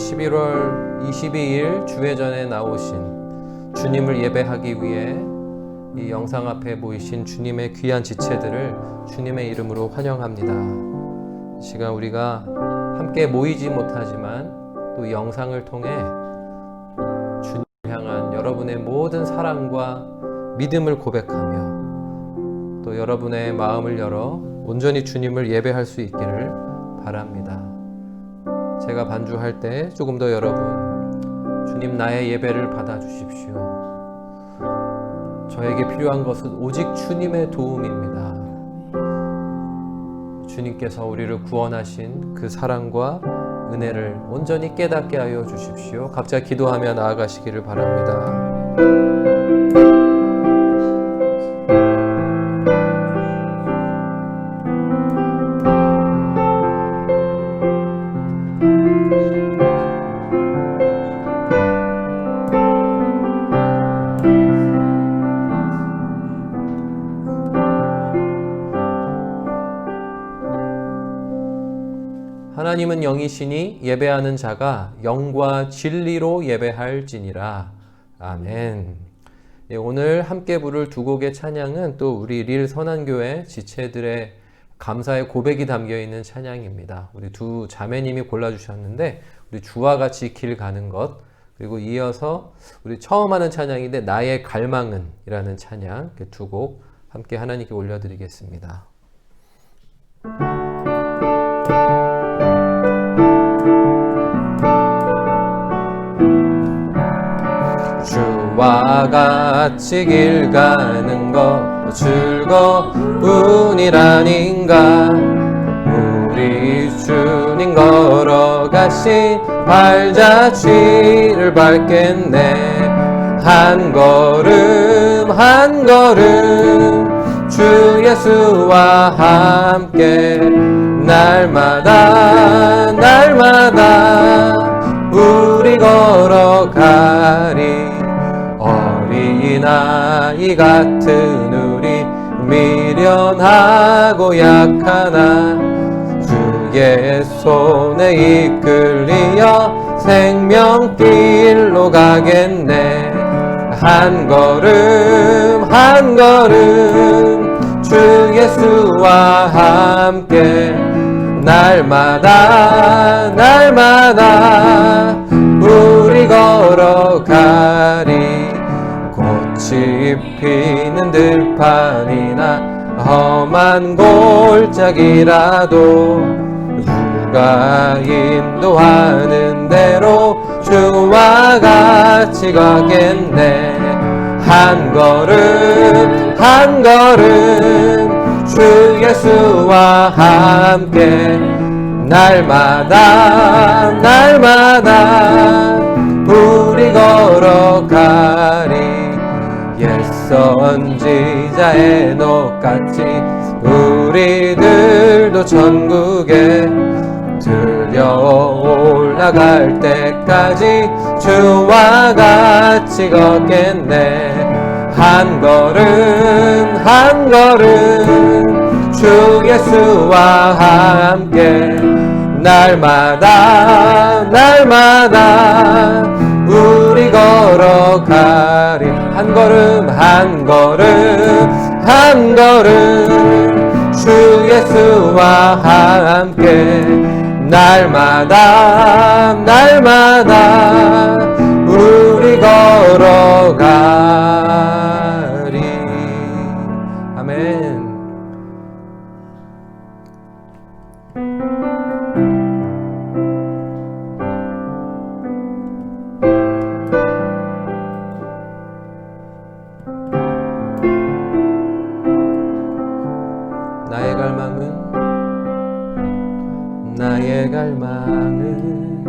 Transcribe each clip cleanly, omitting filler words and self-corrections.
11월 22일 주회전에 나오신 주님을 예배하기 위해 이 영상 앞에 모이신 주님의 귀한 지체들을 주님의 이름으로 환영합니다. 이 시간 우리가 함께 모이지 못하지만 또 영상을 통해 주님을 향한 여러분의 모든 사랑과 믿음을 고백하며 또 여러분의 마음을 열어 온전히 주님을 예배할 수 있기를 바랍니다. 제가 반주할 때 조금 더 여러분 주님 나의 예배를 받아주십시오. 저에게 필요한 것은 오직 주님의 도움입니다. 주님께서 우리를 구원하신 그 사랑과 은혜를 온전히 깨닫게 하여 주십시오. 각자 기도하며 나아가시기를 바랍니다. 하나님은 영이시니 예배하는 자가 영과 진리로 예배할지니라. 아멘. 오늘 함께 부를 두 곡의 찬양은 또 우리 릴 선한교회 지체들의 감사의 고백이 담겨있는 찬양입니다. 우리 두 자매님이 골라주셨는데 우리 주와 같이 길 가는 것, 그리고 이어서 우리 처음 하는 찬양인데 나의 갈망은 이라는 찬양, 두 곡 함께 하나님께 올려드리겠습니다. 주와 같이 길 가는 것 즐거운 일 아닌가. 우리 주님 걸어가신 발자취를 밟겠네. 한 걸음 한 걸음 주 예수와 함께 날마다 날마다 우리 걸어가리. 어린아이 같은 우리 미련하고 약하나 주의 손에 이끌리어 생명길로 가겠네. 한 걸음 한 걸음 주 예수와 함께 날마다 날마다 우리 걸어가리. 꽃이 피는 들판이나 험한 골짜기라도 누가 인도하는 대로 주와 같이 가겠네. 한 걸음 한 걸음 주 예수와 함께 날마다 날마다 우리 걸어가리. 옛 선지자의 녹같이 우리들도 천국에 들려 올라갈 때까지 주와 같이 걷겠네. 한 걸음 한 걸음 주 예수와 함께 날마다 날마다 우리 걸어가리. 한 걸음 한 걸음 한 걸음 주 예수와 함께 날마다 날마다 우리 걸어가리. 아멘. 나의 갈망은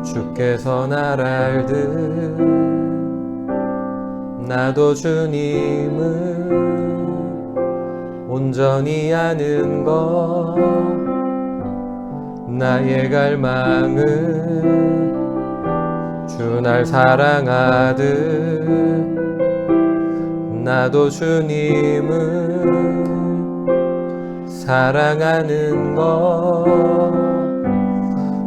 주께서 날 알듯 나도 주님을 온전히 아는 것. 나의 갈망은 주 날 사랑하듯 나도 주님을 사랑하는 것.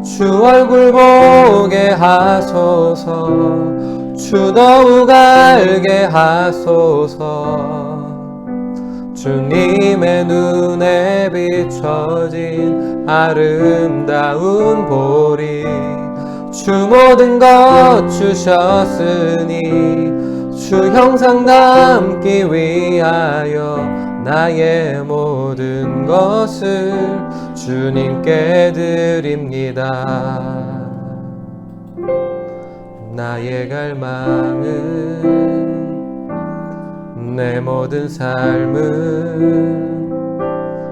주 얼굴 보게 하소서. 주 더욱 알게 하소서. 주님의 눈에 비춰진 아름다운 보리. 주 모든 것 주셨으니 주 형상 담기 위하여 나의 모든 것을 주님께 드립니다. 나의 갈망은 내 모든 삶은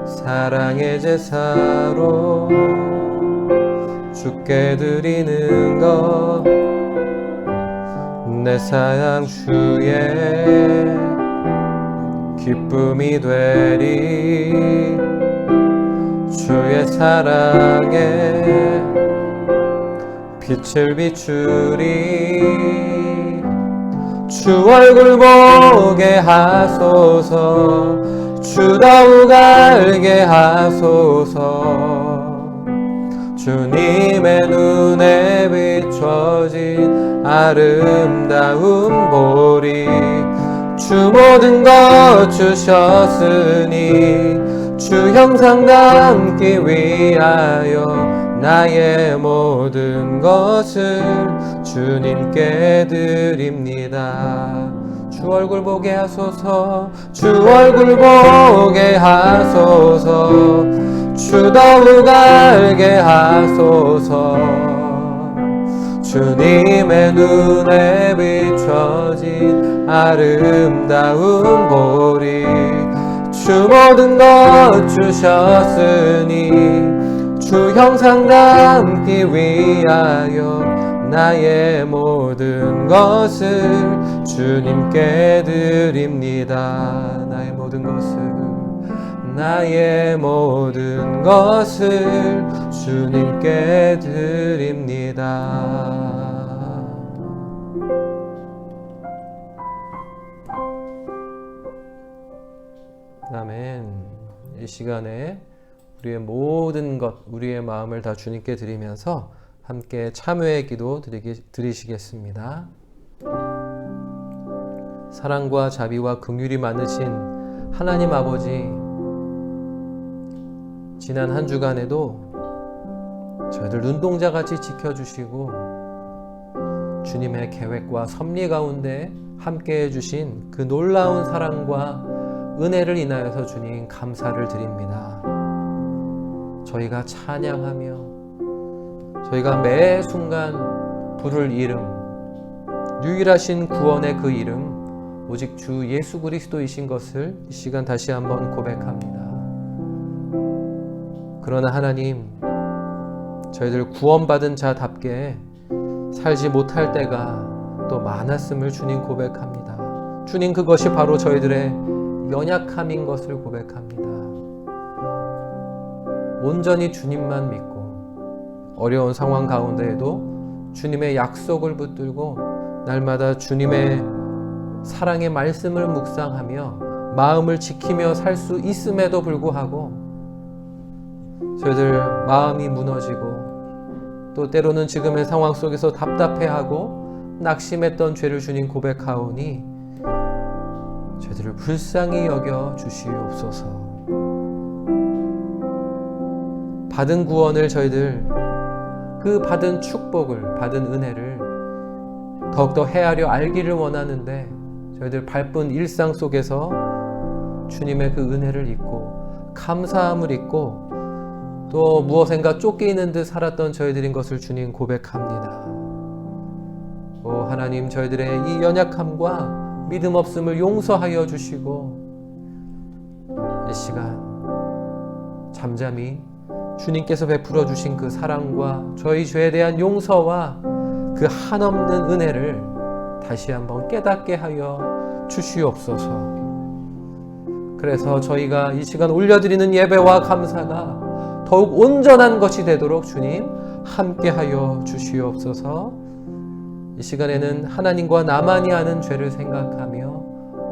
사랑의 제사로 주께 드리는 것. 내 사랑 주의 기쁨이 되리. 주의 사랑에 빛을 비추리. 주 얼굴 보게 하소서. 주 더욱 알게 하소서. 주님의 눈에 비춰진 아름다운 보리. 주 모든 것 주셨으니 주 형상 담기 위하여 나의 모든 것을 주님께 드립니다. 주 얼굴 보게 하소서. 주 얼굴 보게 하소서. 주 더욱 알게 하소서. 주님의 눈에 비춰진 아름다운 보리. 주 모든 것 주셨으니 주 형상 담기 위하여 나의 모든 것을 주님께 드립니다. 나의 모든 것을, 나의 모든 것을 주님께 드립니다. 아멘. 이 시간에 우리의 모든 것, 우리의 마음을 다 주님께 드리면서 함께 참회의 기도 드리시겠습니다. 사랑과 자비와 긍휼이 많으신 하나님 아버지, 지난 한 주간에도 저희들 눈동자같이 지켜주시고 주님의 계획과 섭리 가운데 함께 해주신 그 놀라운 사랑과 은혜를 인하여서 주님 감사를 드립니다. 저희가 찬양하며 저희가 매 순간 부를 이름, 유일하신 구원의 그 이름, 오직 주 예수 그리스도이신 것을 이 시간 다시 한번 고백합니다. 그러나 하나님, 저희들 구원받은 자답게 살지 못할 때가 또 많았음을 주님 고백합니다. 주님, 그것이 바로 저희들의 연약함인 것을 고백합니다. 온전히 주님만 믿고 어려운 상황 가운데에도 주님의 약속을 붙들고 날마다 주님의 사랑의 말씀을 묵상하며 마음을 지키며 살 수 있음에도 불구하고 저희들 마음이 무너지고 또 때로는 지금의 상황 속에서 답답해하고 낙심했던 죄를 주님 고백하오니 저희들을 불쌍히 여겨 주시옵소서. 받은 구원을 저희들 그 받은 축복을, 받은 은혜를 더욱더 헤아려 알기를 원하는데 저희들 바쁜 일상 속에서 주님의 그 은혜를 잊고 감사함을 잊고 또 무엇인가 쫓기는 듯 살았던 저희들인 것을 주님 고백합니다. 오 하나님, 저희들의 이 연약함과 믿음 없음을 용서하여 주시고 이 시간 잠잠히 주님께서 베풀어 주신 그 사랑과 저희 죄에 대한 용서와 그 한없는 은혜를 다시 한번 깨닫게 하여 주시옵소서. 그래서 저희가 이 시간 올려드리는 예배와 감사가 더욱 온전한 것이 되도록 주님 함께하여 주시옵소서. 이 시간에는 하나님과 나만이 아는 죄를 생각하며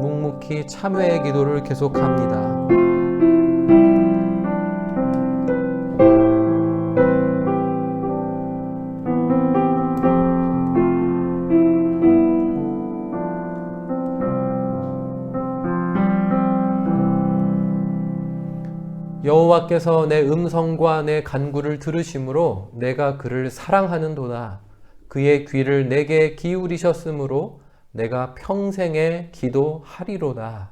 묵묵히 참회의 기도를 계속합니다. 여호와께서 내 음성과 내 간구를 들으심으로 내가 그를 사랑하는도다. 그의 귀를 내게 기울이셨으므로 내가 평생에 기도하리로다.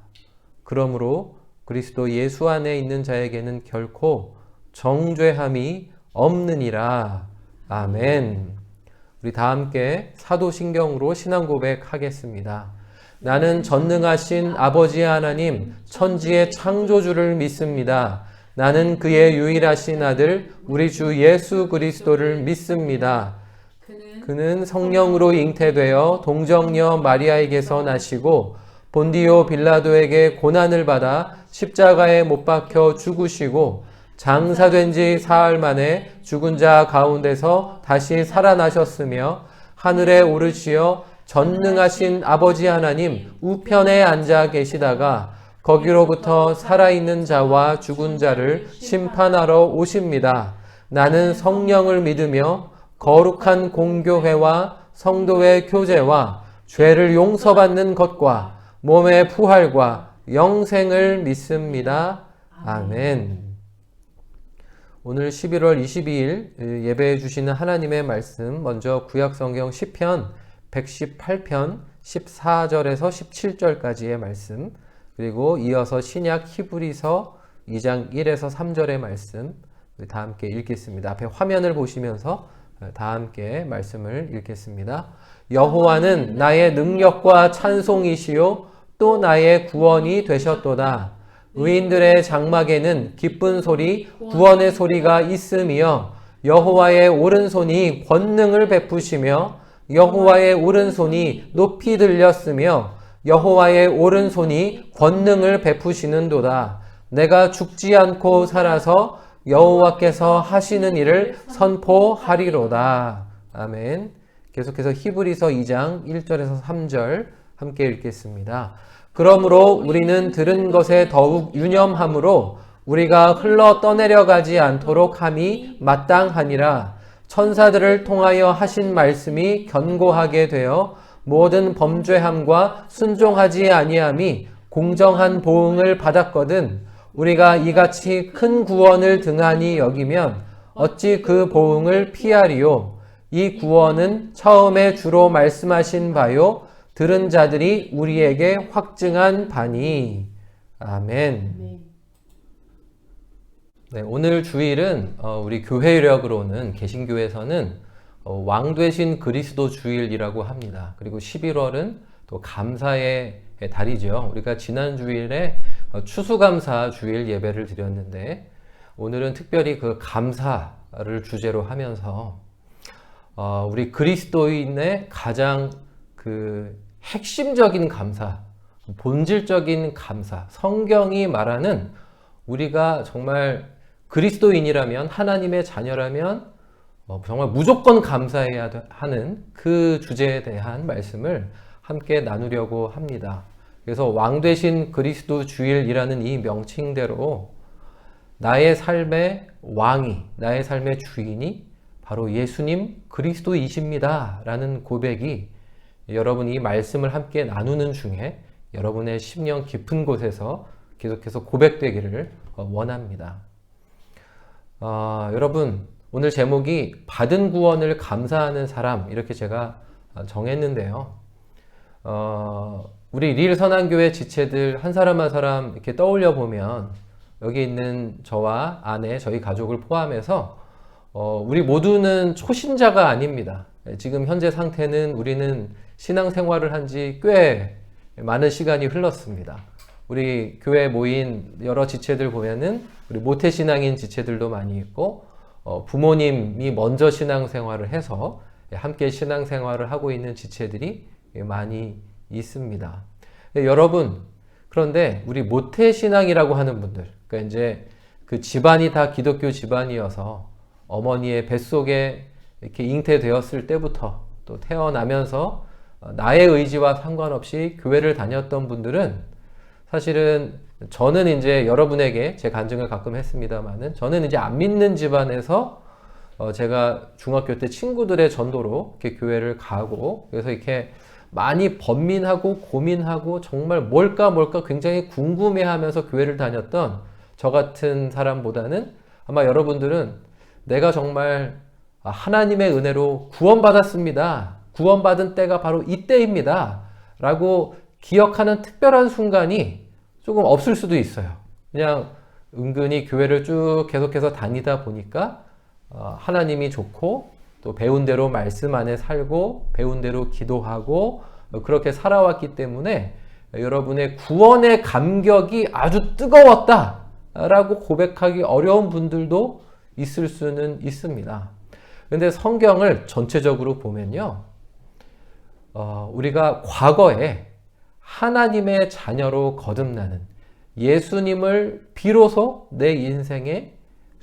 그러므로 그리스도 예수 안에 있는 자에게는 결코 정죄함이 없느니라. 아멘. 우리 다 함께 사도신경으로 신앙 고백하겠습니다. 나는 전능하신 아버지 하나님, 천지의 창조주를 믿습니다. 나는 그의 유일하신 아들, 우리 주 예수 그리스도를 믿습니다. 그는 성령으로 잉태되어 동정녀 마리아에게서 나시고 본디오 빌라도에게 고난을 받아 십자가에 못 박혀 죽으시고 장사된 지 사흘 만에 죽은 자 가운데서 다시 살아나셨으며 하늘에 오르시어 전능하신 아버지 하나님 우편에 앉아 계시다가 거기로부터 살아있는 자와 죽은 자를 심판하러 오십니다. 나는 성령을 믿으며 거룩한 공교회와 성도의 교제와 죄를 용서받는 것과 몸의 부활과 영생을 믿습니다. 아멘. 오늘 11월 22일 예배해 주시는 하나님의 말씀, 먼저 구약성경 시편 118편 14절에서 17절까지의 말씀, 그리고 이어서 신약 히브리서 2장 1에서 3절의 말씀 다 함께 읽겠습니다. 앞에 화면을 보시면서 다 함께 말씀을 읽겠습니다. 여호와는 나의 능력과 찬송이시요 또 나의 구원이 되셨도다. 의인들의 장막에는 기쁜 소리, 구원의 소리가 있으며 여호와의 오른손이 권능을 베푸시며 여호와의 오른손이 높이 들렸으며 여호와의 오른손이 권능을 베푸시는도다. 내가 죽지 않고 살아서 여호와께서 하시는 일을 선포하리로다. 아멘. 계속해서 히브리서 2장 1절에서 3절 함께 읽겠습니다. 그러므로 우리는 들은 것에 더욱 유념함으로 우리가 흘러 떠내려가지 않도록 함이 마땅하니라. 천사들을 통하여 하신 말씀이 견고하게 되어 모든 범죄함과 순종하지 아니함이 공정한 보응을 받았거든. 우리가 이같이 큰 구원을 등한히 여기면 어찌 그 보응을 피하리요. 이 구원은 처음에 주로 말씀하신 바요 들은 자들이 우리에게 확증한 바니. 아멘. 네, 오늘 주일은 우리 교회력으로는 개신교에서는 왕 되신 그리스도 주일이라고 합니다. 그리고 11월은 또 감사의 달이죠. 우리가 지난 주일에 추수감사 주일 예배를 드렸는데 오늘은 특별히 그 감사를 주제로 하면서 우리 그리스도인의 가장 그 핵심적인 감사, 본질적인 감사, 성경이 말하는 우리가 정말 그리스도인이라면, 하나님의 자녀라면 정말 무조건 감사해야 하는 그 주제에 대한 말씀을 함께 나누려고 합니다. 그래서 왕 되신 그리스도 주일이라는 이 명칭대로 나의 삶의 왕이, 나의 삶의 주인이 바로 예수님 그리스도이십니다 라는 고백이 여러분이 이 말씀을 함께 나누는 중에 여러분의 심령 깊은 곳에서 계속해서 고백되기를 원합니다. 여러분, 오늘 제목이 받은 구원을 감사하는 사람, 이렇게 제가 정했는데요. 우리 릴선한교회 지체들 한 사람 한 사람 이렇게 떠올려 보면 여기 있는 저와 아내, 저희 가족을 포함해서 우리 모두는 초신자가 아닙니다. 지금 현재 상태는 우리는 신앙생활을 한 지 꽤 많은 시간이 흘렀습니다. 우리 교회 모인 여러 지체들 보면은 우리 모태신앙인 지체들도 많이 있고 부모님이 먼저 신앙생활을 해서 함께 신앙생활을 하고 있는 지체들이 많이 있습니다. 여러분, 그런데 우리 모태신앙이라고 하는 분들, 그러니까 이제 그 집안이 다 기독교 집안이어서 어머니의 뱃속에 이렇게 잉태되었을 때부터 또 태어나면서 나의 의지와 상관없이 교회를 다녔던 분들은 사실은 저는 이제 여러분에게 제 간증을 가끔 했습니다만은 저는 이제 안 믿는 집안에서 제가 중학교 때 친구들의 전도로 이렇게 교회를 가고 그래서 이렇게 많이 번민하고 고민하고 정말 뭘까 굉장히 궁금해하면서 교회를 다녔던 저 같은 사람보다는 아마 여러분들은 내가 정말 하나님의 은혜로 구원받았습니다. 구원받은 때가 바로 이때입니다. 라고 기억하는 특별한 순간이 조금 없을 수도 있어요. 그냥 은근히 교회를 쭉 계속해서 다니다 보니까 하나님이 좋고 또 배운 대로 말씀 안에 살고 배운 대로 기도하고 그렇게 살아왔기 때문에 여러분의 구원의 감격이 아주 뜨거웠다 라고 고백하기 어려운 분들도 있을 수는 있습니다. 근데 성경을 전체적으로 보면요, 우리가 과거에 하나님의 자녀로 거듭나는 예수님을 비로소 내 인생의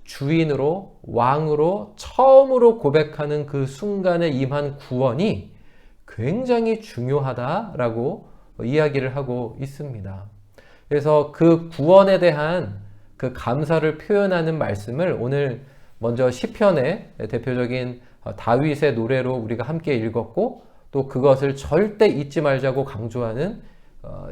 주인으로 왕으로 처음으로 고백하는 그 순간에 임한 구원이 굉장히 중요하다라고 이야기를 하고 있습니다. 그래서 그 구원에 대한 그 감사를 표현하는 말씀을 오늘 먼저 시편의 대표적인 다윗의 노래로 우리가 함께 읽었고, 또 그것을 절대 잊지 말자고 강조하는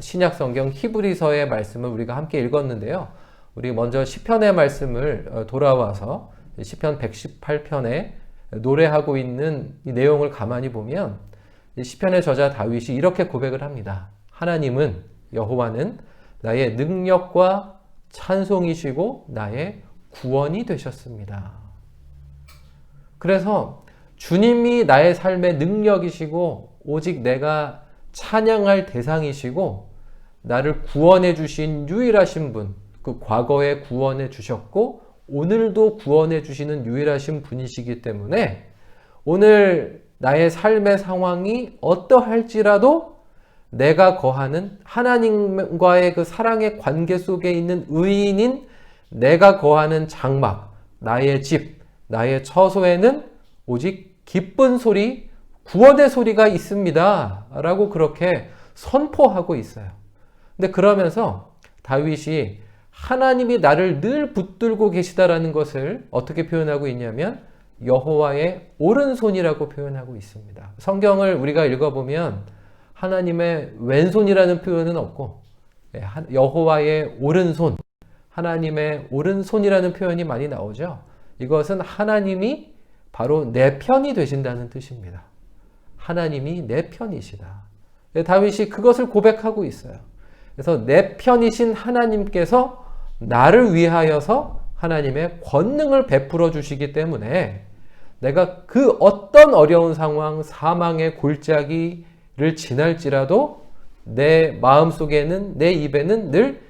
신약 성경 히브리서의 말씀을 우리가 함께 읽었는데요. 우리 먼저 시편의 말씀을 돌아와서 시편 118편에 노래하고 있는 이 내용을 가만히 보면 시편의 저자 다윗이 이렇게 고백을 합니다. 하나님은, 여호와는 나의 능력과 찬송이시고 나의 구원이 되셨습니다. 그래서 주님이 나의 삶의 능력이시고 오직 내가 찬양할 대상이시고 나를 구원해 주신 유일하신 분, 그 과거에 구원해 주셨고 오늘도 구원해 주시는 유일하신 분이시기 때문에 오늘 나의 삶의 상황이 어떠할지라도 내가 거하는 하나님과의 그 사랑의 관계 속에 있는 의인인 내가 거하는 장막, 나의 집, 나의 처소에는 오직 기쁜 소리, 구원의 소리가 있습니다 라고 그렇게 선포하고 있어요. 근데 그러면서 다윗이 하나님이 나를 늘 붙들고 계시다라는 것을 어떻게 표현하고 있냐면 여호와의 오른손이라고 표현하고 있습니다. 성경을 우리가 읽어보면 하나님의 왼손이라는 표현은 없고 여호와의 오른손, 하나님의 오른손이라는 표현이 많이 나오죠. 이것은 하나님이 바로 내 편이 되신다는 뜻입니다. 하나님이 내 편이시다. 다윗이 그것을 고백하고 있어요. 그래서 내 편이신 하나님께서 나를 위하여서 하나님의 권능을 베풀어 주시기 때문에 내가 그 어떤 어려운 상황, 사망의 골짜기를 지날지라도 내 마음속에는, 내 입에는 늘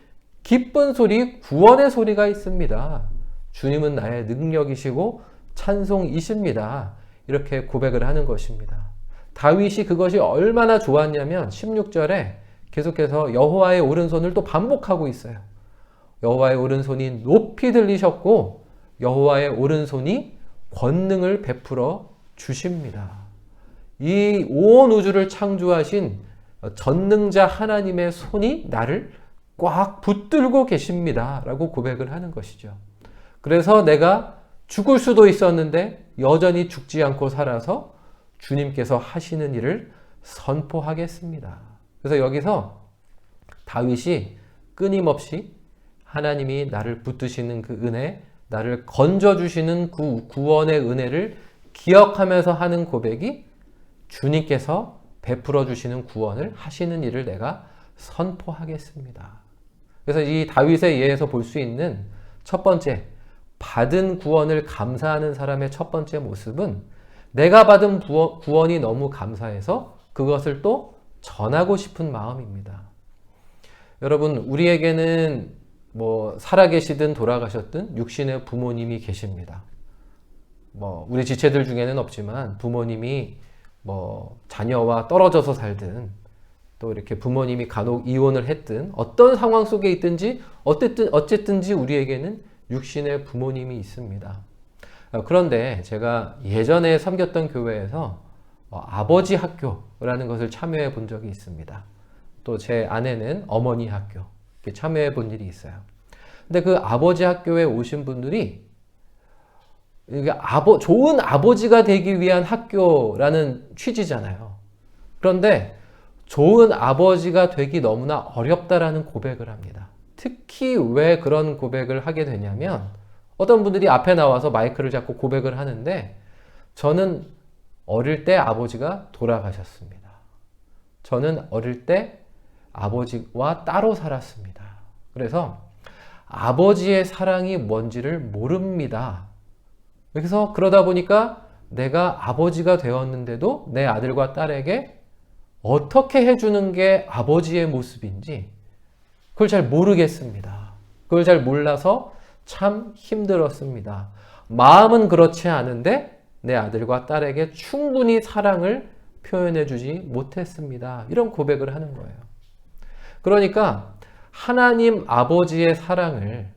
기쁜 소리, 구원의 소리가 있습니다. 주님은 나의 능력이시고 찬송이십니다. 이렇게 고백을 하는 것입니다. 다윗이 그것이 얼마나 좋았냐면 16절에 계속해서 여호와의 오른손을 또 반복하고 있어요. 여호와의 오른손이 높이 들리셨고 여호와의 오른손이 권능을 베풀어 주십니다. 이 온 우주를 창조하신 전능자 하나님의 손이 나를 꽉 붙들고 계십니다 라고 고백을 하는 것이죠. 그래서 내가 죽을 수도 있었는데 여전히 죽지 않고 살아서 주님께서 하시는 일을 선포하겠습니다. 그래서 여기서 다윗이 끊임없이 하나님이 나를 붙드시는 그 은혜, 나를 건져주시는 그 구원의 은혜를 기억하면서 하는 고백이 주님께서 베풀어 주시는 구원을 하시는 일을 내가 선포하겠습니다. 그래서 이 다윗의 예에서 볼 수 있는 첫 번째, 받은 구원을 감사하는 사람의 첫 번째 모습은 내가 받은 구원이 너무 감사해서 그것을 또 전하고 싶은 마음입니다. 여러분, 우리에게는 살아계시든 돌아가셨든 육신의 부모님이 계십니다. 우리 지체들 중에는 없지만 부모님이 자녀와 떨어져서 살든 또 이렇게 부모님이 간혹 이혼을 했든 어떤 상황 속에 있든지 어쨌든지 우리에게는 육신의 부모님이 있습니다. 그런데 제가 예전에 섬겼던 교회에서 아버지 학교라는 것을 참여해 본 적이 있습니다. 또 제 아내는 어머니 학교 참여해 본 일이 있어요. 근데 그 아버지 학교에 오신 분들이 이게 좋은 아버지가 되기 위한 학교라는 취지잖아요. 그런데 좋은 아버지가 되기 너무나 어렵다라는 고백을 합니다. 특히 왜 그런 고백을 하게 되냐면 어떤 분들이 앞에 나와서 마이크를 잡고 고백을 하는데 저는 어릴 때 아버지가 돌아가셨습니다. 저는 어릴 때 아버지와 따로 살았습니다. 그래서 아버지의 사랑이 뭔지를 모릅니다. 그래서 그러다 보니까 내가 아버지가 되었는데도 내 아들과 딸에게 어떻게 해주는 게 아버지의 모습인지 그걸 잘 모르겠습니다. 그걸 잘 몰라서 참 힘들었습니다. 마음은 그렇지 않은데 내 아들과 딸에게 충분히 사랑을 표현해주지 못했습니다. 이런 고백을 하는 거예요. 그러니까 하나님 아버지의 사랑을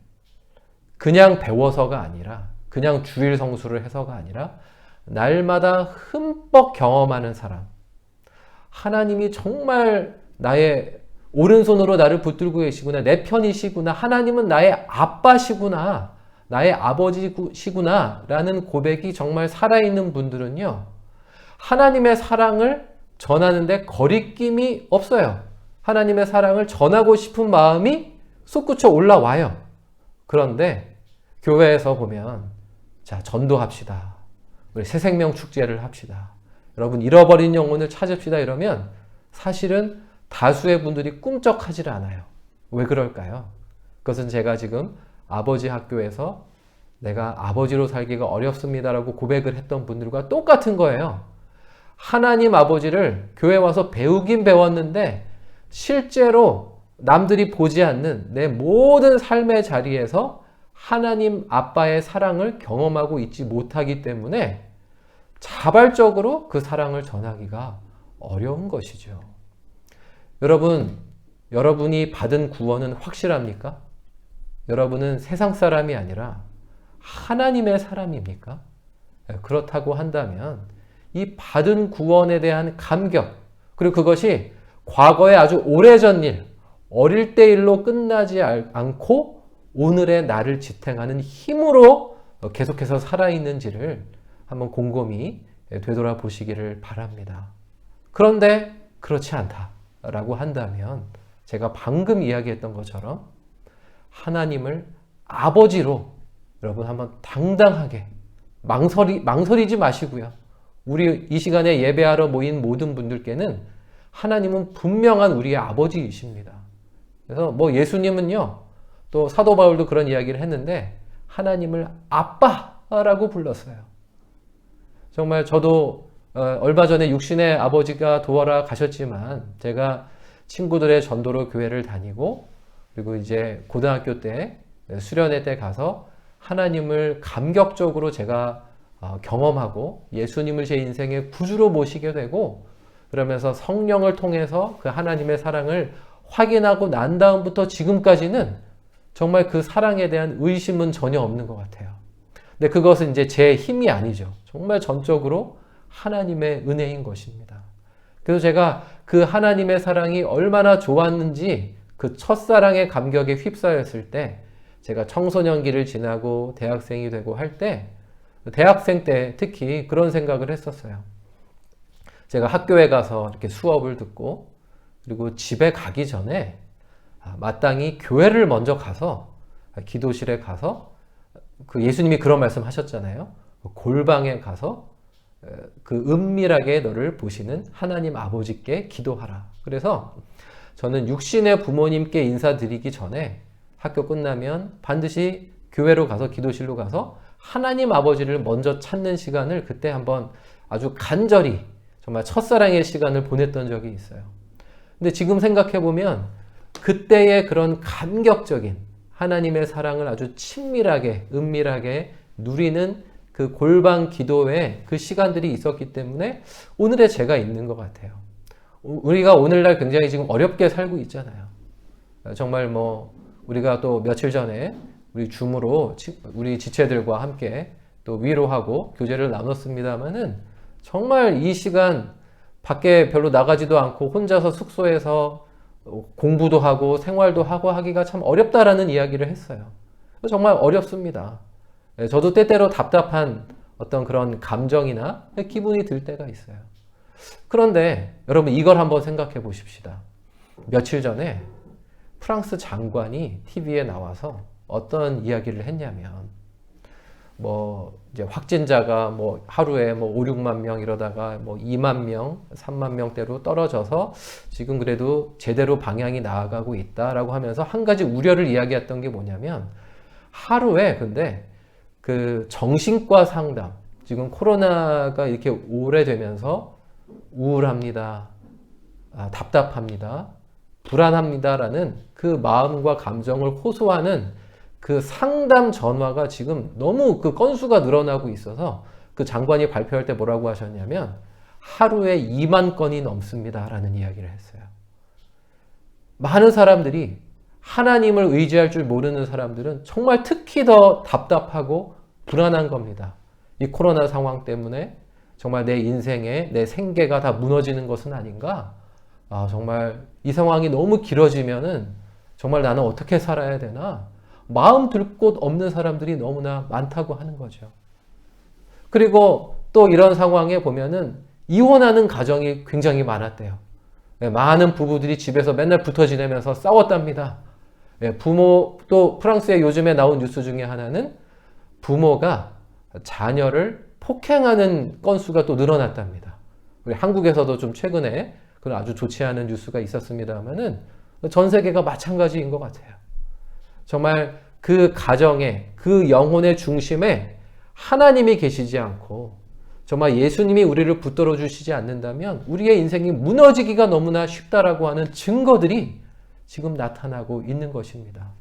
그냥 배워서가 아니라 그냥 주일 성수를 해서가 아니라 날마다 흠뻑 경험하는 사람, 하나님이 정말 나의 오른손으로 나를 붙들고 계시구나, 내 편이시구나, 하나님은 나의 아빠시구나, 나의 아버지시구나 라는 고백이 정말 살아있는 분들은요, 하나님의 사랑을 전하는데 거리낌이 없어요. 하나님의 사랑을 전하고 싶은 마음이 솟구쳐 올라와요. 그런데 교회에서 보면 자, 전도합시다. 우리 새생명 축제를 합시다. 여러분 잃어버린 영혼을 찾읍시다 이러면 사실은 다수의 분들이 꿈쩍하지 않아요. 왜 그럴까요? 그것은 제가 지금 아버지 학교에서 내가 아버지로 살기가 어렵습니다라고 고백을 했던 분들과 똑같은 거예요. 하나님 아버지를 교회 와서 배우긴 배웠는데 실제로 남들이 보지 않는 내 모든 삶의 자리에서 하나님 아빠의 사랑을 경험하고 있지 못하기 때문에 자발적으로 그 사랑을 전하기가 어려운 것이죠. 여러분, 여러분이 받은 구원은 확실합니까? 여러분은 세상 사람이 아니라 하나님의 사람입니까? 그렇다고 한다면 이 받은 구원에 대한 감격, 그리고 그것이 과거의 아주 오래전 일, 어릴 때 일로 끝나지 않고 오늘의 나를 지탱하는 힘으로 계속해서 살아있는지를 한번 곰곰이 되돌아보시기를 바랍니다. 그런데 그렇지 않다라고 한다면 제가 방금 이야기했던 것처럼 하나님을 아버지로 여러분 한번 당당하게 망설이지 마시고요. 우리 이 시간에 예배하러 모인 모든 분들께는 하나님은 분명한 우리의 아버지이십니다. 그래서 뭐 예수님은요, 또 사도 바울도 그런 이야기를 했는데 하나님을 아빠라고 불렀어요. 정말 저도 얼마 전에 육신의 아버지가 돌아가셨지만 제가 친구들의 전도로 교회를 다니고 그리고 이제 고등학교 때 수련회 때 가서 하나님을 감격적으로 제가 경험하고 예수님을 제 인생의 구주로 모시게 되고 그러면서 성령을 통해서 그 하나님의 사랑을 확인하고 난 다음부터 지금까지는 정말 그 사랑에 대한 의심은 전혀 없는 것 같아요. 근데 그것은 이제 제 힘이 아니죠. 정말 전적으로 하나님의 은혜인 것입니다. 그래서 제가 그 하나님의 사랑이 얼마나 좋았는지 그 첫사랑의 감격에 휩싸였을 때 제가 청소년기를 지나고 대학생이 되고 할 때 대학생 때 특히 그런 생각을 했었어요. 제가 학교에 가서 이렇게 수업을 듣고 그리고 집에 가기 전에 마땅히 교회를 먼저 가서 기도실에 가서 그 예수님이 그런 말씀 하셨잖아요. 골방에 가서 그 은밀하게 너를 보시는 하나님 아버지께 기도하라. 그래서 저는 육신의 부모님께 인사드리기 전에 학교 끝나면 반드시 교회로 가서 기도실로 가서 하나님 아버지를 먼저 찾는 시간을 그때 한번 아주 간절히 정말 첫사랑의 시간을 보냈던 적이 있어요. 근데 지금 생각해보면 그때의 그런 감격적인 하나님의 사랑을 아주 친밀하게 은밀하게 누리는 그 골방 기도에 그 시간들이 있었기 때문에 오늘의 제가 있는 것 같아요. 우리가 오늘날 굉장히 지금 어렵게 살고 있잖아요. 정말 뭐 우리가 또 며칠 전에 우리 줌으로 우리 지체들과 함께 또 위로하고 교제를 나눴습니다만은 정말 이 시간 밖에 별로 나가지도 않고 혼자서 숙소에서 공부도 하고 생활도 하고 하기가 참 어렵다라는 이야기를 했어요. 정말 어렵습니다. 저도 때때로 답답한 어떤 그런 감정이나 기분이 들 때가 있어요. 그런데 여러분 이걸 한번 생각해 보십시다. 며칠 전에 프랑스 장관이 TV에 나와서 어떤 이야기를 했냐면, 이제 확진자가 하루에 5, 6만 명 이러다가 2만 명, 3만 명대로 떨어져서 지금 그래도 제대로 방향이 나아가고 있다라고 하면서 한 가지 우려를 이야기했던 게 뭐냐면, 하루에 근데 그 정신과 상담, 지금 코로나가 이렇게 오래되면서 우울합니다, 답답합니다, 불안합니다라는 그 마음과 감정을 호소하는 그 상담 전화가 지금 너무 그 건수가 늘어나고 있어서 그 장관이 발표할 때 뭐라고 하셨냐면 하루에 2만 건이 넘습니다 라는 이야기를 했어요. 많은 사람들이 하나님을 의지할 줄 모르는 사람들은 정말 특히 더 답답하고 불안한 겁니다. 이 코로나 상황 때문에 정말 내 인생에 내 생계가 다 무너지는 것은 아닌가? 정말 이 상황이 너무 길어지면은 정말 나는 어떻게 살아야 되나? 마음 들 곳 없는 사람들이 너무나 많다고 하는 거죠. 그리고 또 이런 상황에 보면은 이혼하는 가정이 굉장히 많았대요. 많은 부부들이 집에서 맨날 붙어 지내면서 싸웠답니다. 부모, 또 프랑스의 요즘에 나온 뉴스 중에 하나는 부모가 자녀를 폭행하는 건수가 또 늘어났답니다. 우리 한국에서도 좀 최근에 그런 아주 좋지 않은 뉴스가 있었습니다만은 전 세계가 마찬가지인 것 같아요. 정말 그 가정에, 그 영혼의 중심에 하나님이 계시지 않고 정말 예수님이 우리를 붙들어 주시지 않는다면 우리의 인생이 무너지기가 너무나 쉽다라고 하는 증거들이 지금 나타나고 있는 것입니다.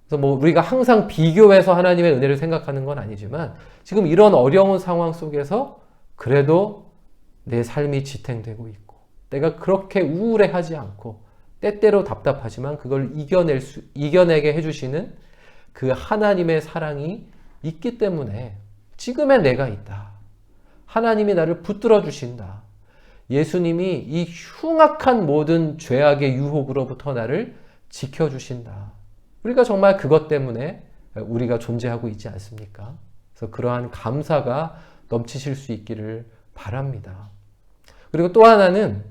그래서 우리가 항상 비교해서 하나님의 은혜를 생각하는 건 아니지만 지금 이런 어려운 상황 속에서 그래도 내 삶이 지탱되고 있고 내가 그렇게 우울해하지 않고 때때로 답답하지만 그걸 이겨내게 해주시는 그 하나님의 사랑이 있기 때문에 지금의 내가 있다. 하나님이 나를 붙들어 주신다. 예수님이 이 흉악한 모든 죄악의 유혹으로부터 나를 지켜주신다. 우리가 정말 그것 때문에 우리가 존재하고 있지 않습니까? 그래서 그러한 감사가 넘치실 수 있기를 바랍니다. 그리고 또 하나는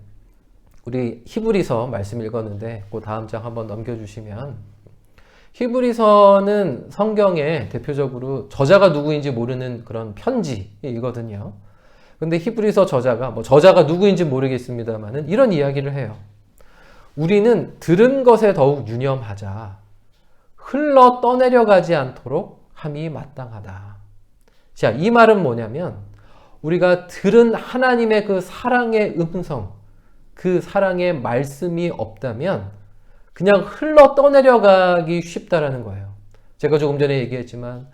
우리 히브리서 말씀 읽었는데 그 다음 장 한번 넘겨주시면 히브리서는 성경에 대표적으로 저자가 누구인지 모르는 그런 편지이거든요. 근데 히브리서 저자가 누구인지 모르겠습니다만은 이런 이야기를 해요. 우리는 들은 것에 더욱 유념하자. 흘러 떠내려가지 않도록 함이 마땅하다. 자, 이 말은 뭐냐면 우리가 들은 하나님의 그 사랑의 음성, 그 사랑의 말씀이 없다면 그냥 흘러 떠내려가기 쉽다라는 거예요. 제가 조금 전에 얘기했지만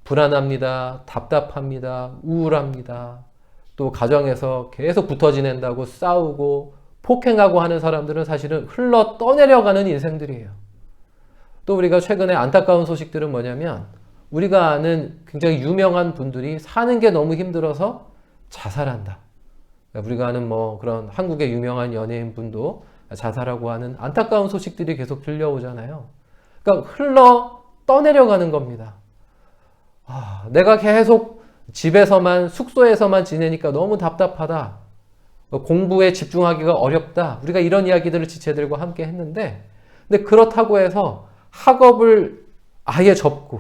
불안합니다, 답답합니다, 우울합니다. 또 가정에서 계속 붙어 지낸다고 싸우고 폭행하고 하는 사람들은 사실은 흘러 떠내려가는 인생들이에요. 또 우리가 최근에 안타까운 소식들은 뭐냐면 우리가 아는 굉장히 유명한 분들이 사는 게 너무 힘들어서 자살한다. 우리가 아는 그런 한국의 유명한 연예인 분도 자살하고 하는 안타까운 소식들이 계속 들려오잖아요. 그러니까 흘러 떠내려가는 겁니다. 내가 계속 집에서만, 숙소에서만 지내니까 너무 답답하다. 공부에 집중하기가 어렵다. 우리가 이런 이야기들을 지체들과 함께 했는데, 근데 그렇다고 해서 학업을 아예 접고,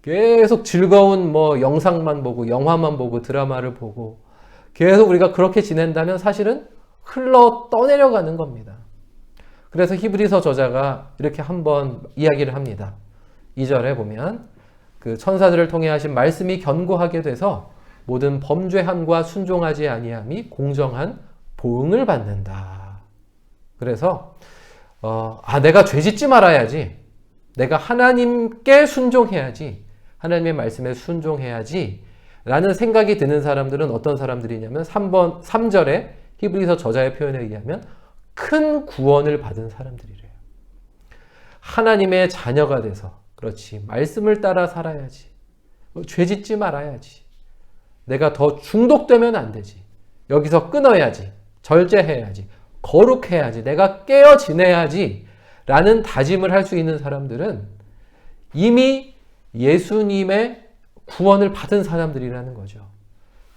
계속 즐거운 영상만 보고, 영화만 보고, 드라마를 보고, 계속 우리가 그렇게 지낸다면 사실은 흘러 떠내려가는 겁니다. 그래서 히브리서 저자가 이렇게 한번 이야기를 합니다. 2절에 보면 그 천사들을 통해 하신 말씀이 견고하게 돼서 모든 범죄함과 순종하지 아니함이 공정한 보응을 받는다. 그래서 내가 죄짓지 말아야지. 내가 하나님께 순종해야지. 하나님의 말씀에 순종해야지. 라는 생각이 드는 사람들은 어떤 사람들이냐면 3절에 히브리서 저자의 표현에 의하면 큰 구원을 받은 사람들이래요. 하나님의 자녀가 돼서 그렇지. 말씀을 따라 살아야지. 죄짓지 말아야지. 내가 더 중독되면 안 되지. 여기서 끊어야지. 절제해야지. 거룩해야지. 내가 깨어 지내야지. 라는 다짐을 할 수 있는 사람들은 이미 예수님의 구원을 받은 사람들이라는 거죠.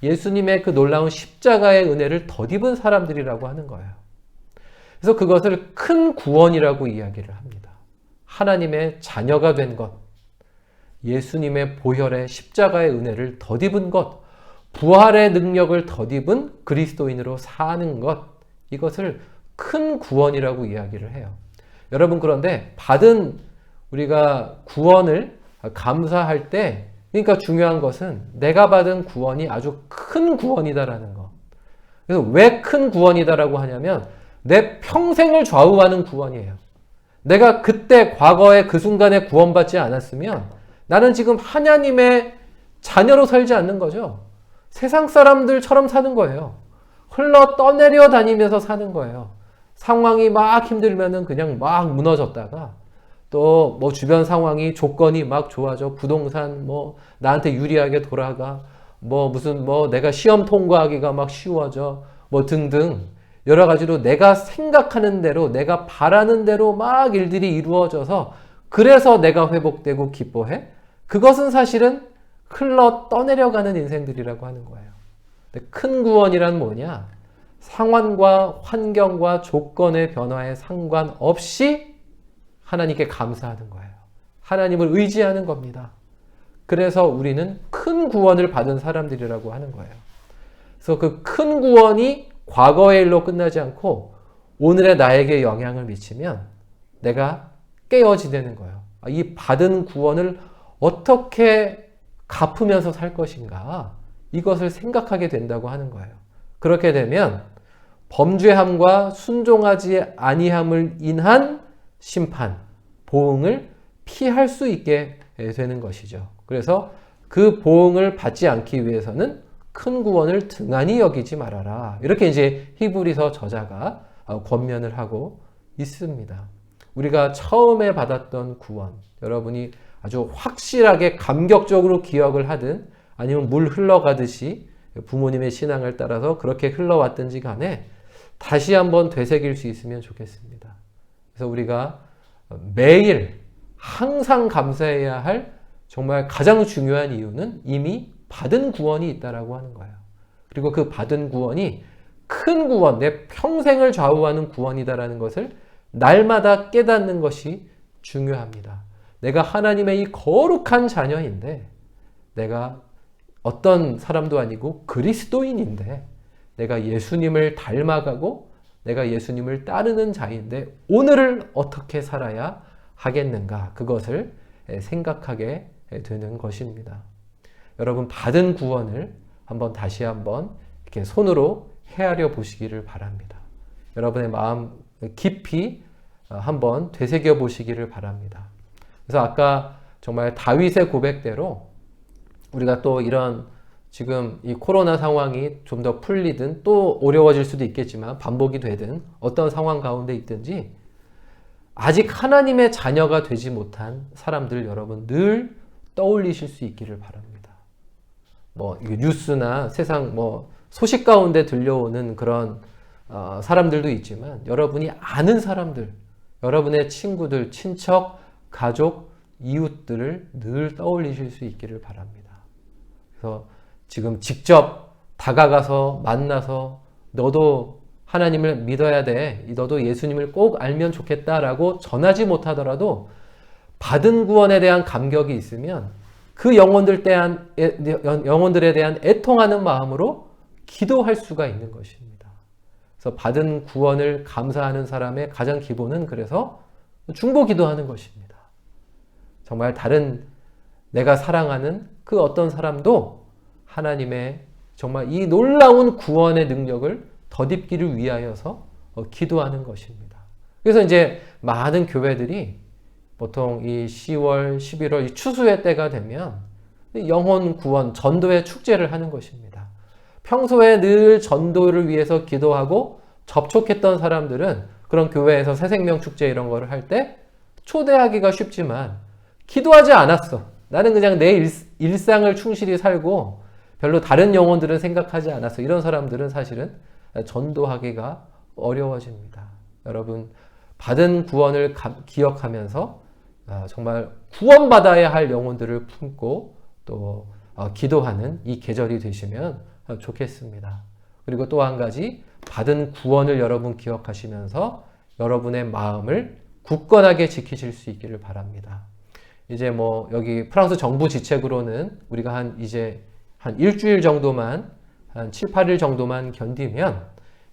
예수님의 그 놀라운 십자가의 은혜를 덧입은 사람들이라고 하는 거예요. 그래서 그것을 큰 구원이라고 이야기를 합니다. 하나님의 자녀가 된 것, 예수님의 보혈의 십자가의 은혜를 덧입은 것, 부활의 능력을 덧입은 그리스도인으로 사는 것, 이것을 큰 구원이라고 이야기를 해요. 여러분, 그런데 받은 우리가 구원을 감사할 때, 그러니까 중요한 것은 내가 받은 구원이 아주 큰 구원이다라는 것. 그래서 왜 큰 구원이다라고 하냐면 내 평생을 좌우하는 구원이에요. 내가 그때 과거에 그 순간에 구원받지 않았으면 나는 지금 하나님의 자녀로 살지 않는 거죠. 세상 사람들처럼 사는 거예요. 흘러 떠내려 다니면서 사는 거예요. 상황이 막 힘들면은 그냥 막 무너졌다가 또 뭐 주변 상황이 조건이 막 좋아져. 부동산 뭐 나한테 유리하게 돌아가. 뭐 무슨 뭐 내가 시험 통과하기가 막 쉬워져. 뭐 등등 여러 가지로 내가 생각하는 대로 내가 바라는 대로 막 일들이 이루어져서 그래서 내가 회복되고 기뻐해. 그것은 사실은 흘러 떠내려가는 인생들이라고 하는 거예요. 근데 큰 구원이란 뭐냐? 상황과 환경과 조건의 변화에 상관없이 하나님께 감사하는 거예요. 하나님을 의지하는 겁니다. 그래서 우리는 큰 구원을 받은 사람들이라고 하는 거예요. 그래서 그 큰 구원이 과거의 일로 끝나지 않고 오늘의 나에게 영향을 미치면 내가 깨어지는 거예요. 이 받은 구원을 어떻게 갚으면서 살 것인가? 이것을 생각하게 된다고 하는 거예요. 그렇게 되면 범죄함과 순종하지 아니함을 인한 심판, 보응을 피할 수 있게 되는 것이죠. 그래서 그 보응을 받지 않기 위해서는 큰 구원을 등한히 여기지 말아라. 이렇게 이제 히브리서 저자가 권면을 하고 있습니다. 우리가 처음에 받았던 구원, 여러분이 아주 확실하게 감격적으로 기억을 하든 아니면 물 흘러가듯이 부모님의 신앙을 따라서 그렇게 흘러왔든지 간에 다시 한번 되새길 수 있으면 좋겠습니다. 그래서 우리가 매일 항상 감사해야 할 정말 가장 중요한 이유는 이미 받은 구원이 있다라고 하는 거예요. 그리고 그 받은 구원이 큰 구원, 내 평생을 좌우하는 구원이다라는 것을 날마다 깨닫는 것이 중요합니다. 내가 하나님의 이 거룩한 자녀인데, 내가 어떤 사람도 아니고 그리스도인인데, 내가 예수님을 닮아가고 내가 예수님을 따르는 자인데 오늘을 어떻게 살아야 하겠는가? 그것을 생각하게 되는 것입니다. 여러분, 받은 구원을 다시 한번 이렇게 손으로 헤아려 보시기를 바랍니다. 여러분의 마음 깊이 한번 되새겨 보시기를 바랍니다. 그래서 아까 정말 다윗의 고백대로 우리가 또 이런 지금 이 코로나 상황이 좀 더 풀리든 또 어려워질 수도 있겠지만 반복이 되든 어떤 상황 가운데 있든지 아직 하나님의 자녀가 되지 못한 사람들 여러분 늘 떠올리실 수 있기를 바랍니다. 뭐 뉴스나 세상 뭐 소식 가운데 들려오는 그런 사람들도 있지만 여러분이 아는 사람들, 여러분의 친구들, 친척, 가족, 이웃들을 늘 떠올리실 수 있기를 바랍니다. 그래서 지금 직접 다가가서 만나서 너도 하나님을 믿어야 돼. 너도 예수님을 꼭 알면 좋겠다라고 전하지 못하더라도 받은 구원에 대한 감격이 있으면 그 영혼들에 대한 애통하는 마음으로 기도할 수가 있는 것입니다. 그래서 받은 구원을 감사하는 사람의 가장 기본은 그래서 중보 기도하는 것입니다. 정말 다른 내가 사랑하는 그 어떤 사람도 하나님의 정말 이 놀라운 구원의 능력을 덧입기를 위하여서 기도하는 것입니다. 그래서 이제 많은 교회들이 보통 이 10월, 11월 이 추수의 때가 되면 영혼 구원, 전도의 축제를 하는 것입니다. 평소에 늘 전도를 위해서 기도하고 접촉했던 사람들은 그런 교회에서 새생명 축제 이런 거를 할 때 초대하기가 쉽지만 기도하지 않았어. 나는 그냥 내 일상을 충실히 살고 별로 다른 영혼들은 생각하지 않았어. 이런 사람들은 사실은 전도하기가 어려워집니다. 여러분, 받은 구원을 기억하면서 정말 구원받아야 할 영혼들을 품고 또 기도하는 이 계절이 되시면 좋겠습니다. 그리고 또 한 가지, 받은 구원을 여러분 기억하시면서 여러분의 마음을 굳건하게 지키실 수 있기를 바랍니다. 이제 여기 프랑스 정부 지책으로는 우리가 이제 한 일주일 정도만, 한 7, 8일 정도만 견디면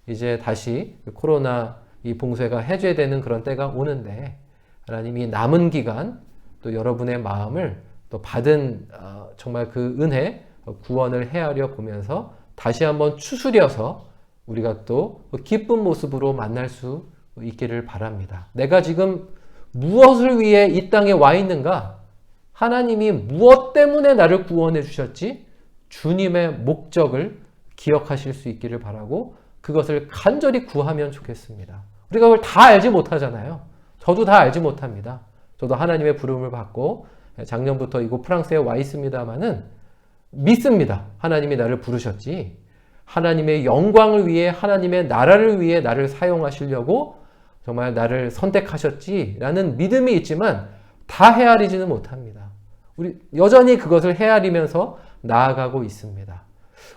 이제 다시 코로나 이 봉쇄가 해제되는 그런 때가 오는데, 하나님이 남은 기간 또 여러분의 마음을 또 받은 정말 그 은혜, 구원을 헤아려 보면서 다시 한번 추스려서 우리가 또 기쁜 모습으로 만날 수 있기를 바랍니다. 내가 지금 무엇을 위해 이 땅에 와 있는가? 하나님이 무엇 때문에 나를 구원해 주셨지? 주님의 목적을 기억하실 수 있기를 바라고 그것을 간절히 구하면 좋겠습니다. 우리가 그걸 다 알지 못하잖아요. 저도 다 알지 못합니다. 저도 하나님의 부름을 받고 작년부터 이곳 프랑스에 와 있습니다만은 믿습니다. 하나님이 나를 부르셨지. 하나님의 영광을 위해, 하나님의 나라를 위해 나를 사용하시려고 정말 나를 선택하셨지라는 믿음이 있지만 다 헤아리지는 못합니다. 우리 여전히 그것을 헤아리면서 나아가고 있습니다.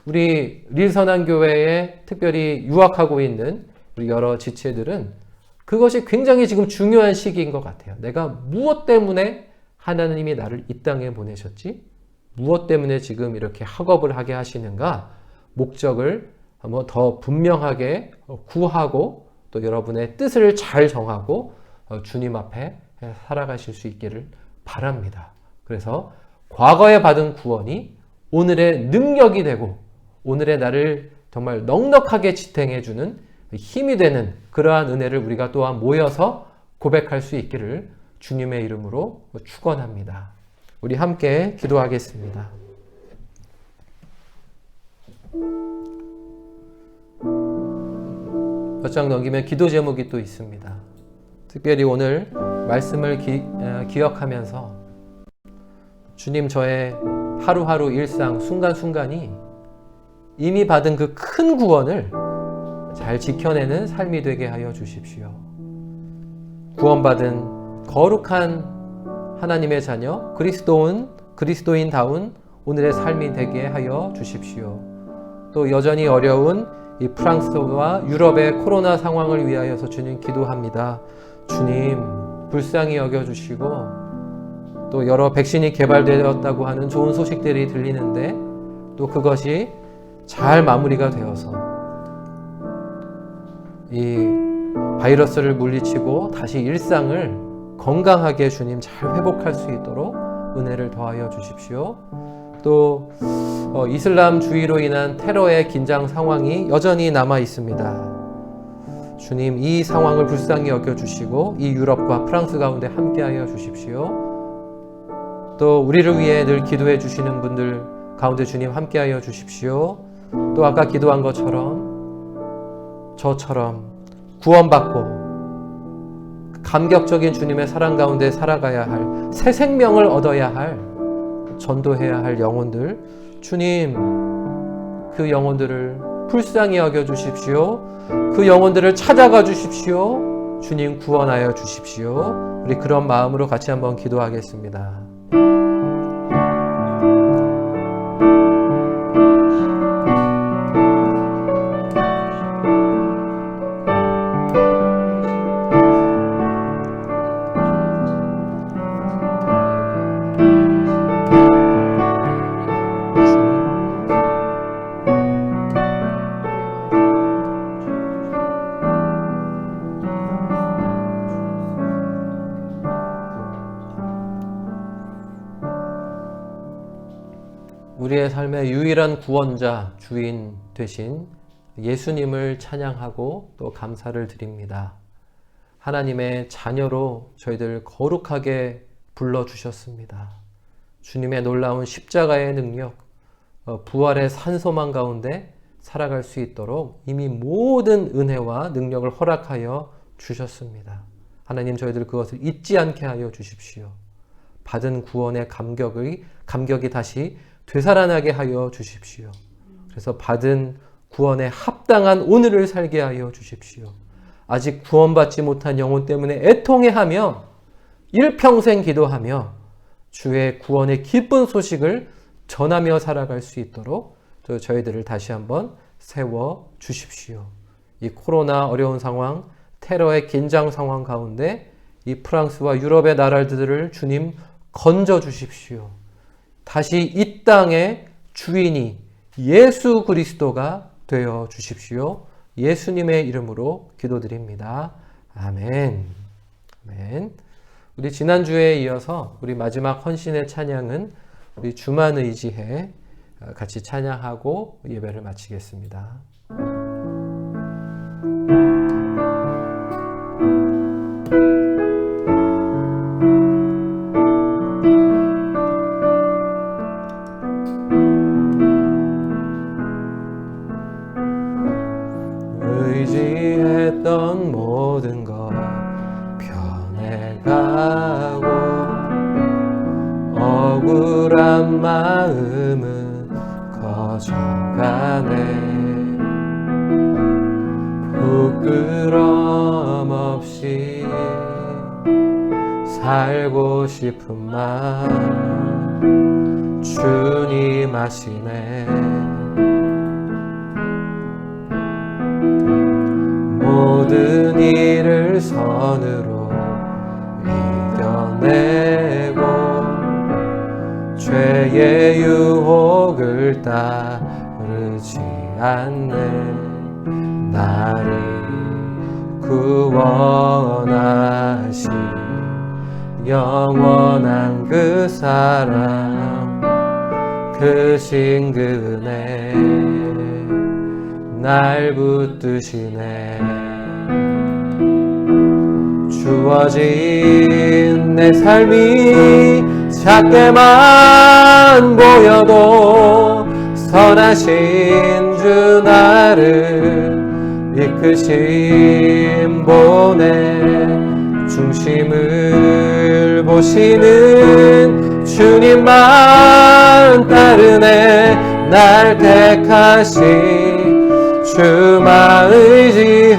우리 릴선한교회에 특별히 유학하고 있는 우리 여러 지체들은 그것이 굉장히 지금 중요한 시기인 것 같아요. 내가 무엇 때문에 하나님이 나를 이 땅에 보내셨지? 무엇 때문에 지금 이렇게 학업을 하게 하시는가? 목적을 한번 더 분명하게 구하고 또 여러분의 뜻을 잘 정하고 주님 앞에 살아가실 수 있기를 바랍니다. 그래서 과거에 받은 구원이 오늘의 능력이 되고 오늘의 나를 정말 넉넉하게 지탱해 주는 힘이 되는 그러한 은혜를 우리가 또한 모여서 고백할 수 있기를 주님의 이름으로 축원합니다. 우리 함께 기도하겠습니다. 몇 장 넘기면 기도 제목이 또 있습니다. 특별히 오늘 말씀을 기억하면서 주님, 저의 하루하루 일상 순간순간이 이미 받은 그 큰 구원을 잘 지켜내는 삶이 되게 하여 주십시오. 구원받은 거룩한 하나님의 자녀, 그리스도인다운 오늘의 삶이 되게 하여 주십시오. 또 여전히 어려운 이 프랑스와 유럽의 코로나 상황을 위하여서 주님 기도합니다. 주님 불쌍히 여겨주시고 또 여러 백신이 개발되었다고 하는 좋은 소식들이 들리는데 또 그것이 잘 마무리가 되어서 이 바이러스를 물리치고 다시 일상을 건강하게 주님 잘 회복할 수 있도록 은혜를 더하여 주십시오. 또 이슬람주의로 인한 테러의 긴장 상황이 여전히 남아 있습니다. 주님, 이 상황을 불쌍히 여겨주시고 이 유럽과 프랑스 가운데 함께하여 주십시오. 또 우리를 위해 늘 기도해 주시는 분들 가운데 주님 함께하여 주십시오. 또 아까 기도한 것처럼 저처럼 구원받고 감격적인 주님의 사랑 가운데 살아가야 할 새 생명을 얻어야 할 전도해야 할 영혼들, 주님 그 영혼들을 불쌍히 여겨주십시오. 그 영혼들을 찾아가 주십시오. 주님 구원하여 주십시오. 우리 그런 마음으로 같이 한번 기도하겠습니다. 우리의 삶의 유일한 구원자, 주인 되신 예수님을 찬양하고 또 감사를 드립니다. 하나님의 자녀로 저희들 거룩하게 불러주셨습니다. 주님의 놀라운 십자가의 능력, 부활의 산소망 가운데 살아갈 수 있도록 이미 모든 은혜와 능력을 허락하여 주셨습니다. 하나님, 저희들 그것을 잊지 않게 하여 주십시오. 받은 구원의 감격이 다시 되살아나게 하여 주십시오. 그래서 받은 구원에 합당한 오늘을 살게 하여 주십시오. 아직 구원받지 못한 영혼 때문에 애통해하며 일평생 기도하며 주의 구원의 기쁜 소식을 전하며 살아갈 수 있도록 저희들을 다시 한번 세워 주십시오. 이 코로나 어려운 상황, 테러의 긴장 상황 가운데 이 프랑스와 유럽의 나라들을 주님 건져 주십시오. 다시 이 땅의 주인이 예수 그리스도가 되어 주십시오. 예수님의 이름으로 기도드립니다. 아멘. 아멘. 우리 지난주에 이어서 우리 마지막 헌신의 찬양은 우리 주만 의지해 같이 찬양하고 예배를 마치겠습니다. 의지했던 모든 것 변해가고 억울한 마음은 커져가네. 부끄럼 없이 살고 싶은 마음 주님 아시네. 모든 일을 선으로 이겨내고 죄의 유혹을 따르지 않네. 나를 구원하신 영원한 그 사랑 크신 그 은혜 날 붙드시네. 주어진 내 삶이 작게만 보여도 선하신 주 나를 이끄심 보내. 중심을 보시는 주님만 따르네. 날 택하신 주만 의지해.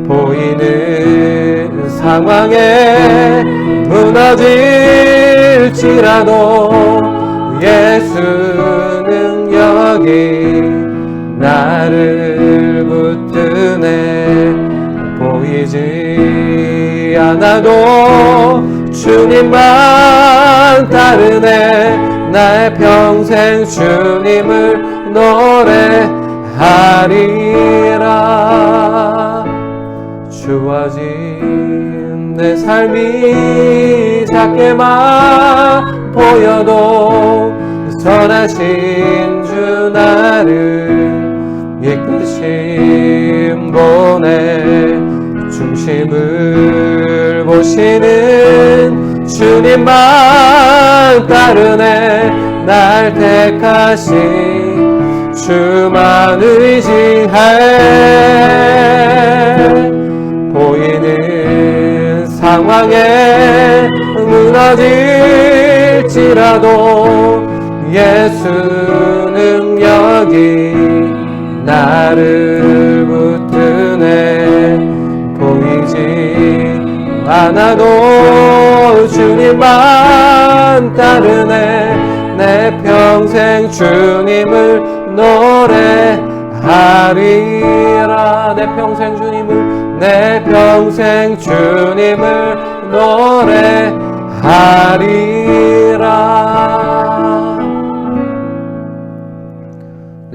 보이는 상황에 무너질지라도 예수 능력이 나를 붙드네. 보이지 않아도 주님만 따르네. 나의 평생 주님을 노래하리라. 주어진 내 삶이 작게만 보여도 선하신 주 나를 이끄심 보내. 중심을 보시는 주님만 따르네. 날 택하신 주만 의지해. 보이는 상황에 무너질지라도 예수 능력이 나를 붙드네. 보이지 않아도 주님만 따르네. 내 평생 주님을 노래하리라. 내 평생 주님을, 내 평생 주님을 노래하리라.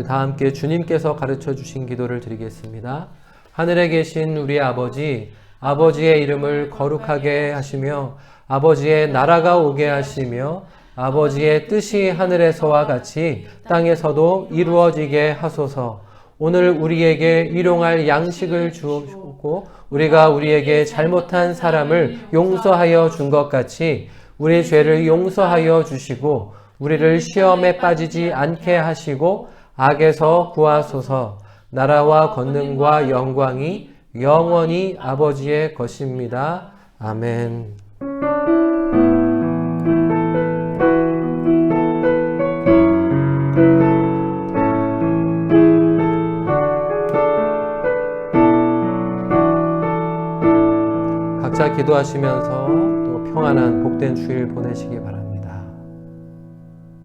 다 함께 주님께서 가르쳐 주신 기도를 드리겠습니다. 하늘에 계신 우리 아버지, 아버지의 이름을 거룩하게 하시며 아버지의 나라가 오게 하시며 아버지의 뜻이 하늘에서와 같이 땅에서도 이루어지게 하소서. 오늘 우리에게 일용할 양식을 주옵고 우리가 우리에게 잘못한 사람을 용서하여 준 것 같이 우리 죄를 용서하여 주시고 우리를 시험에 빠지지 않게 하시고 악에서 구하소서. 나라와 권능과 영광이 영원히 아버지의 것입니다. 아멘. 각자 기도하시면서 또 평안한 복된 주일 보내시기 바랍니다.